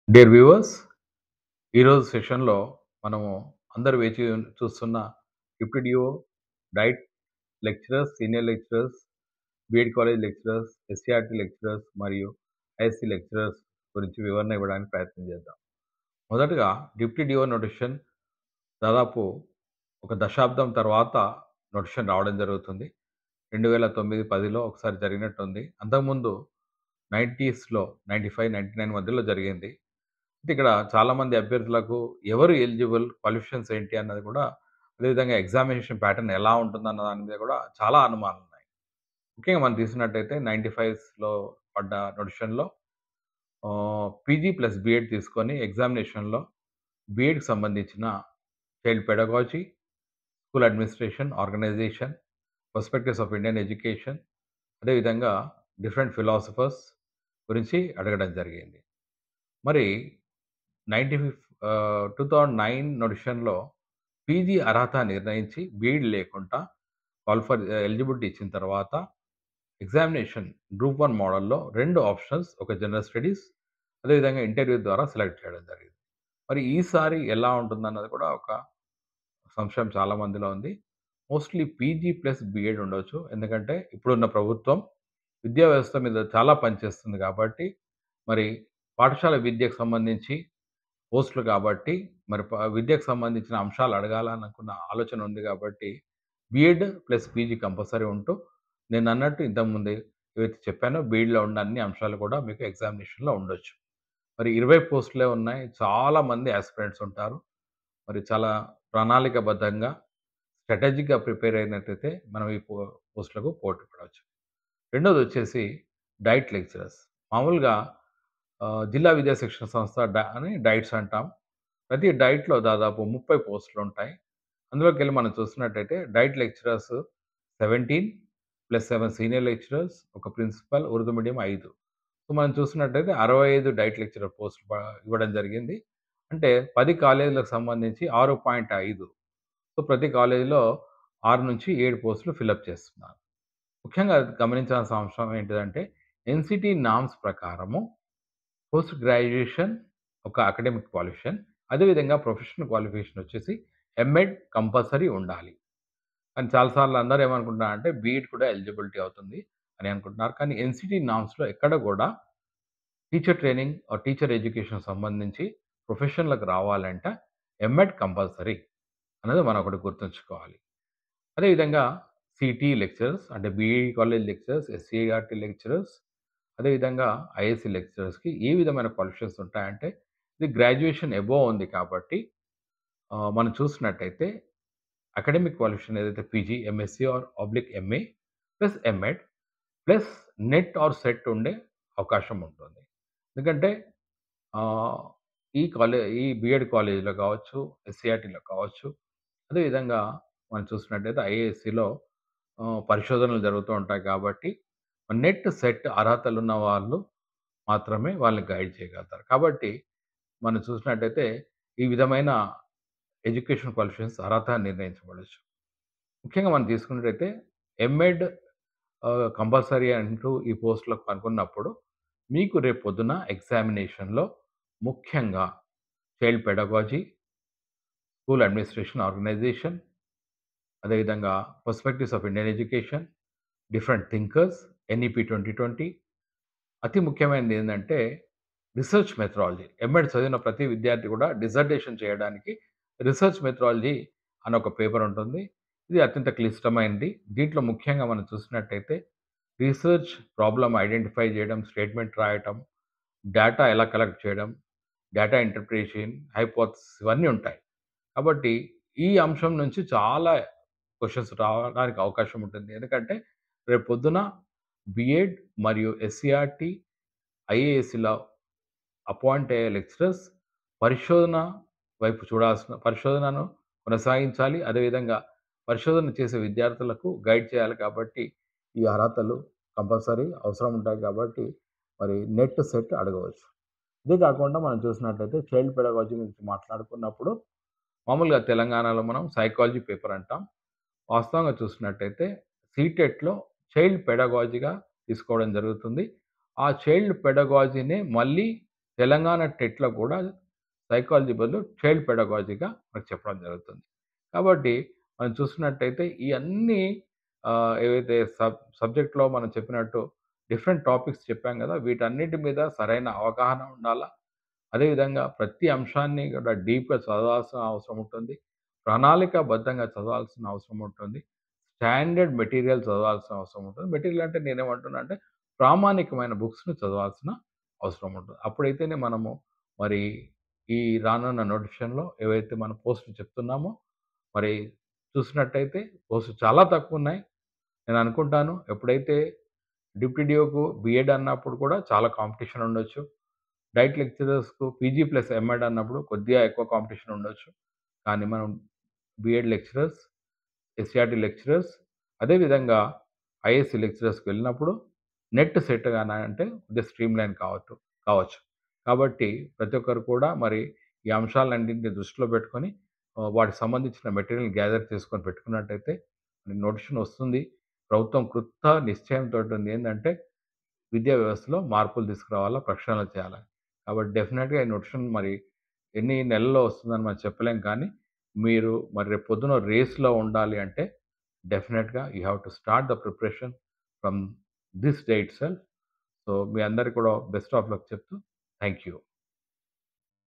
Dear viewers, ఈరోజు సెషన్‌లో మనము అందరూ వేచి చూస్తున్న డిప్యూటీఓ, DIET lecturers, senior lecturers, BEd college lecturers, SCERT lecturers మరియు ఐఎస్సీ లెక్చరర్స్ గురించి వివరణ ఇవ్వడానికి ప్రయత్నం చేద్దాం. మొదటగా డిప్యూటీ డిఓ నోటిఫికేషన్ దాదాపు ఒక దశాబ్దం తర్వాత నోటిఫికేషన్ రావడం జరుగుతుంది. 2009, 10లో ఒకసారి జరిగినట్టుంది. అంతకుముందు 90స్‌లో 95, 99 మధ్యలో జరిగింది. అయితే ఇక్కడ చాలామంది అభ్యర్థులకు ఎవరు ఎలిజిబుల్, క్వాలిఫికేషన్స్ ఏంటి అన్నది కూడా, అదేవిధంగా ఎగ్జామినేషన్ ప్యాటర్న్ ఎలా ఉంటుందన్న దాని మీద కూడా చాలా అనుమానాలున్నాయి. ముఖ్యంగా మనం తీసుకున్నట్టయితే 95స్‌లో పడ్డ నోటిఫికేషన్‌లో పీజీ ప్లస్ బీఎడ్ తీసుకొని ఎగ్జామినేషన్‌లో బీఎడ్‌కి సంబంధించిన child pedagogy, school administration, organization, perspectives of Indian education, అదేవిధంగా డిఫరెంట్ ఫిలాసఫర్స్ గురించి అడగడం జరిగింది. మరి 2009 నోటిఫికేషన్‌లో పీజీ అర్హత నిర్ణయించి బీఈడీ లేకుండా ఫర్ ఎలిజిబిలిటీ ఇచ్చిన తర్వాత ఎగ్జామినేషన్ గ్రూప్ 1 మోడల్‌లో 2 ఆప్షన్స్, ఒక జనరల్ స్టడీస్, అదేవిధంగా ఇంటర్వ్యూ ద్వారా సెలెక్ట్ చేయడం జరిగింది. మరి ఈసారి ఎలా ఉంటుందన్నది కూడా ఒక సంశయం చాలా మందిలో ఉంది. మోస్ట్‌లీ పీజీ ప్లస్ బీఎడ్ ఉండొచ్చు. ఎందుకంటే ఇప్పుడున్న ప్రభుత్వం విద్యా వ్యవస్థ మీద చాలా పనిచేస్తుంది కాబట్టి, మరి పాఠశాల విద్యకు సంబంధించి పోస్టులు కాబట్టి, మరి విద్యకు సంబంధించిన అంశాలు అడగాలనుకున్న ఆలోచన ఉంది కాబట్టి, బీఎడ్ ప్లస్ పీజీ కంపల్సరీ ఉంటూ, నేనన్నట్టు ఇంతకుముందే ఏవైతే చెప్పానో బీఈడీలో ఉన్న అన్ని అంశాలు కూడా మీకు ఎగ్జామినేషన్‌లో ఉండొచ్చు. మరి 20 పోస్టులే ఉన్నాయి. చాలామంది యాస్పిరెంట్స్ ఉంటారు. మరి చాలా ప్రణాళికాబద్ధంగా, స్ట్రాటజిక్‌గా ప్రిపేర్ అయినట్టయితే మనం ఈ పోస్టులకు పోటీ పడవచ్చు. రెండోదొచ్చేసి డైట్ లెక్చరర్స్. మామూలుగా జిల్లా విద్యా శిక్షణ సంస్థ అని డైట్స్ అంటాం. ప్రతి డైట్‌లో దాదాపు 30 పోస్టులుంటాయి. అందులోకెళ్ళి మనం చూస్తున్నట్టయితే diet lecturers 17 plus 7 senior lecturers, ఒక ప్రిన్సిపల్, ఉర్దూ మీడియం 5. సో, మనం చూస్తున్నట్టయితే 65 డైట్ లెక్చరర్ పోస్టులు ఇవ్వడం జరిగింది. అంటే 10 కాలేజీలకు సంబంధించి 6.5. సో, ప్రతి కాలేజీలో 6-7 పోస్టులు ఫిలప్ చేస్తున్నారు. ముఖ్యంగా గమనించాల్సిన అంశం ఏంటిదంటే, ఎన్‌సిటీ నార్మ్స్ ప్రకారము పోస్ట్ గ్రాడ్యుయేషన్ ఒక అకాడమిక్ క్వాలిఫికేషన్. అదేవిధంగా ప్రొఫెషనల్ క్వాలిఫికేషన్ వచ్చేసి ఎంఎడ్ కంపల్సరీ ఉండాలి. కానీ చాలా సార్లు అందరూ ఏమనుకుంటున్నారంటే బీఈడీ కూడా ఎలిజిబిలిటీ అవుతుంది అని అనుకుంటున్నారు. కానీ ఎన్‌సిటీ నార్మ్స్‌లో ఎక్కడ కూడా teacher training or teacher education సంబంధించి ప్రొఫెషన్‌లోకి రావాలంటే ఎంఎడ్ కంపల్సరీ అనేది మనం ఒకటి గుర్తుంచుకోవాలి. అదేవిధంగా సిటీ లెక్చరర్స్ అంటే BEd college lecturers, SCERT lecturers, అదేవిధంగా ఐఐసీ లెక్చరర్స్‌కి ఏ విధమైన క్వాలిఫికేషన్స్ ఉంటాయంటే, ఇది గ్రాడ్యుయేషన్ అబోవ్ ఉంది కాబట్టి మనం చూసినట్టయితే అకాడమిక్ క్వాలిఫికేషన్ ఏదైతే PG, MSc or oblique MA plus MEd plus NET or SET ఉండే అవకాశం ఉంటుంది. ఎందుకంటే ఆహ్, ఈ బీఎడ్ కాలేజ్‌లో కావచ్చు, ఎస్సీఆర్‌టీలో కావచ్చు, అదేవిధంగా మనం చూసినట్టయితే ఐఏఎస్‌సిలో పరిశోధనలు జరుగుతూ ఉంటాయి కాబట్టి, నెట్, సెట్ అర్హతలున్న వాళ్ళు మాత్రమే వాళ్ళని గైడ్ చేయగలుగుతారు. కాబట్టి మనం చూసినట్టయితే ఈ విధమైన ఎడ్యుకేషన్ క్వాలిఫికేషన్స్ అర్హత నిర్ణయించబడొచ్చు. ముఖ్యంగా మనం తీసుకున్నట్టయితే ఎంఎడ్ కంపల్సరీ అంటూ ఈ పోస్ట్‌లకు అనుకున్నప్పుడు, మీకు రేపు పొద్దున ఎగ్జామినేషన్‌లో ముఖ్యంగా child pedagogy, school administration organization, అదేవిధంగా perspectives of Indian education, different thinkers, NEP 2020, అతి ముఖ్యమైనది ఏందంటే రిసర్చ్ మెథడాలజీ. ఎంఎడ్ చదివిన ప్రతి విద్యార్థి కూడా డిసర్టేషన్ చేయడానికి రిసర్చ్ మెథడాలజీ అని ఒక పేపర్ ఉంటుంది. ఇది అత్యంత క్లిష్టమైనది. దీంట్లో ముఖ్యంగా మనం చూసినట్టయితే రిసర్చ్ ప్రాబ్లమ్ ఐడెంటిఫై చేయడం, స్టేట్మెంట్ రాయటం, డేటా ఎలా కలెక్ట్ చేయడం, డేటా ఇంటర్ప్రిటేషన్, హైపోథసిస్ ఇవన్నీ ఉంటాయి. కాబట్టి ఈ అంశం నుంచి చాలా క్వెషన్స్ రావడానికి అవకాశం ఉంటుంది. ఎందుకంటే రేపు పొద్దున బీఎడ్ మరియు ఎస్సీఆర్‌టీ, ఐఏఎస్‌ల అపాయింట్ అయ్యే లెక్చరర్స్ పరిశోధన వైపు చూడాల్సిన పరిశోధనను కొనసాగించాలి. అదేవిధంగా పరిశోధన చేసే విద్యార్థులకు గైడ్ చేయాలి కాబట్టి, ఈ అర్హతలు కంపల్సరీ అవసరం ఉంటాయి కాబట్టి, మరి నెట్, సెట్ అడగవచ్చు. ఇదే కాకుండా మనం చూసినట్లయితే చైల్డ్ పెడగాలజీ గురించి మాట్లాడుకున్నప్పుడు, మామూలుగా తెలంగాణలో మనం సైకాలజీ పేపర్ అంటాం. వాస్తవంగా చూసినట్టయితే సీటెట్‌లో చైల్డ్ పెడగాలజీగా తీసుకోవడం జరుగుతుంది. ఆ చైల్డ్ పెడగాలజీనే మళ్ళీ తెలంగాణ టెట్‌లో కూడా సైకాలజీ బదులు చైల్డ్ పెడగాజీగా మనకు చెప్పడం జరుగుతుంది. కాబట్టి మనం చూస్తున్నట్టయితే ఇయన్నీ ఏవైతే సబ్జెక్ట్‌లో మనం చెప్పినట్టు డిఫరెంట్ టాపిక్స్ చెప్పాం గదా! వీటన్నిటి మీద సరైన అవగాహన ఉండాలా. అదేవిధంగా ప్రతి అంశాన్ని కూడా డీప్‌గా చదవాల్సిన అవసరం ఉంటుంది. ప్రణాళికాబద్ధంగా చదవాల్సిన అవసరం ఉంటుంది. స్టాండర్డ్ మెటీరియల్ చదవాల్సిన అవసరం ఉంటుంది. మెటీరియల్ అంటే నేనేమంటున్నా అంటే ప్రామాణికమైన బుక్స్‌ని చదవాల్సిన అవసరం ఉంటుంది. అప్పుడైతేనే మనము మరి ఈ రానున్న నోటిఫికేషన్‌లో ఏవైతే మనం పోస్టులు చెప్తున్నామో మరి చూసినట్టయితే పోస్టులు చాలా తక్కువున్నాయి. నేననుకుంటాను ఎప్పుడైతే డిప్యూటీ డీఓకు బీఎడ్ అన్నప్పుడు కూడా చాలా కాంపిటీషన్ ఉండొచ్చు. డైట్ లెక్చరర్స్‌కు పీజీ ప్లస్ ఎంఎడ్ అన్నప్పుడు కొద్దిగా ఎక్కువ కాంపిటీషన్ ఉండొచ్చు. కానీ మనం బీఎడ్ లెక్చరర్స్, ఎస్‌సీఆర్‌టీ లెక్చరర్స్ అదే విధంగా ఐఏఎస్‌సీ లెక్చరర్స్‌కి వెళ్ళినప్పుడు నెట్ సెట్ గాని అంటే కొద్దిగా స్ట్రీమ్‌లైన్ కావచ్చు. కాబట్టి ప్రతి ఒక్కరు కూడా మరి ఈ అంశాలన్నింటిని దృష్టిలో పెట్టుకొని వాటికి సంబంధించిన మెటీరియల్ గ్యాదర్ చేసుకొని పెట్టుకున్నట్టయితే నోటిఫికేషన్ వస్తుంది. ప్రభుత్వం కృత నిశ్చయంతోటుంది. ఏందంటే విద్యా వ్యవస్థలో మార్పులు తీసుకురావాలా, ప్రక్షాళన చేయాలని. కాబట్టి డెఫినిట్‌గా ఈ నోటిఫికేషన్ మరి ఎన్ని నెలల్లో వస్తుందని మనం చెప్పలేం కానీ, మీరు మరి రేపు పొద్దున రేస్‌లో ఉండాలి అంటే డెఫినిట్‌గా you have to start the preparation from this day itself. So, మీ అందరికి కూడా బెస్ట్ ఆఫ్ లక్ చెప్తూ థాంక్ యూ.